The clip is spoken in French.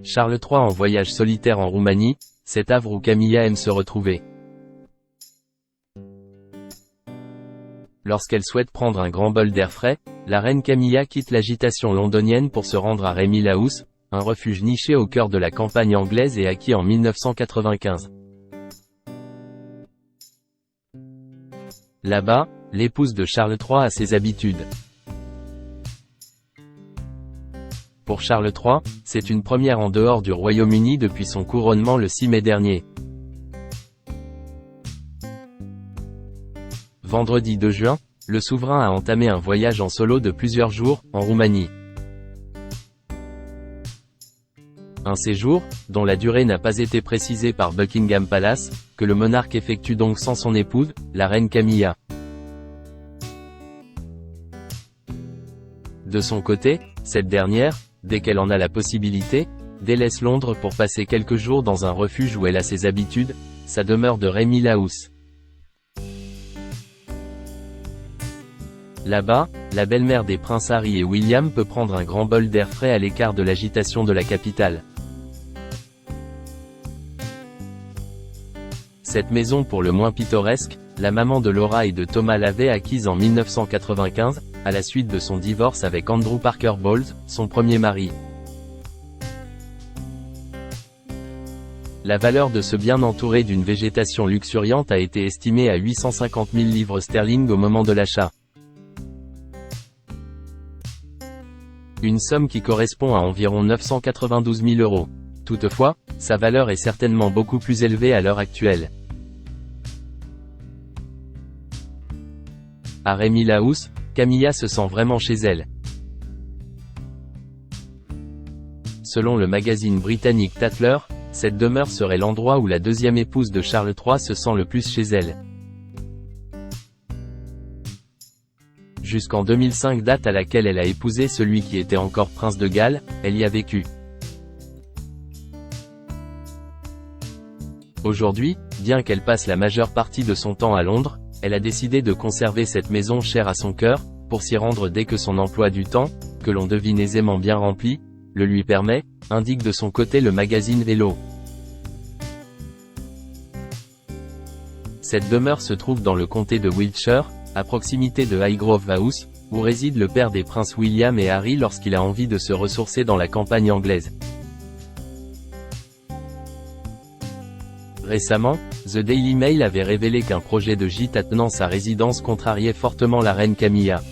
Charles III en voyage solitaire en Roumanie, cet havre où Camilla aime se retrouver. Lorsqu'elle souhaite prendre un grand bol d'air frais, la reine Camilla quitte l'agitation londonienne pour se rendre à Rémy House, un refuge niché au cœur de la campagne anglaise et acquis en 1995. Là-bas, l'épouse de Charles III a ses habitudes. Pour Charles III, c'est une première en dehors du Royaume-Uni depuis son couronnement le 6 mai dernier. Vendredi 2 juin, le souverain a entamé un voyage en solo de plusieurs jours, en Roumanie. Un séjour, dont la durée n'a pas été précisée par Buckingham Palace, que le monarque effectue donc sans son épouse, la reine Camilla. De son côté, cette dernière, dès qu'elle en a la possibilité, délaisse Londres pour passer quelques jours dans un refuge où elle a ses habitudes, sa demeure de Rémy House. Là-bas, la belle-mère des princes Harry et William peut prendre un grand bol d'air frais à l'écart de l'agitation de la capitale. Cette maison pour le moins pittoresque, la maman de Laura et de Thomas l'avait acquise en 1995, à la suite de son divorce avec Andrew Parker Bowles, son premier mari. La valeur de ce bien entouré d'une végétation luxuriante a été estimée à 850 000 livres sterling au moment de l'achat. Une somme qui correspond à environ 992 000 €. Toutefois, sa valeur est certainement beaucoup plus élevée à l'heure actuelle. À Rémy House, Camilla se sent vraiment chez elle. Selon le magazine britannique Tatler, cette demeure serait l'endroit où la deuxième épouse de Charles III se sent le plus chez elle. Jusqu'en 2005, date à laquelle elle a épousé celui qui était encore prince de Galles, elle y a vécu. Aujourd'hui, bien qu'elle passe la majeure partie de son temps à Londres, elle a décidé de conserver cette maison chère à son cœur, pour s'y rendre dès que son emploi du temps, que l'on devine aisément bien rempli, le lui permet, indique de son côté le magazine Vélo. Cette demeure se trouve dans le comté de Wiltshire, à proximité de Highgrove House, où réside le père des princes William et Harry lorsqu'il a envie de se ressourcer dans la campagne anglaise. Récemment, The Daily Mail avait révélé qu'un projet de gîte attenant sa résidence contrariait fortement la reine Camilla.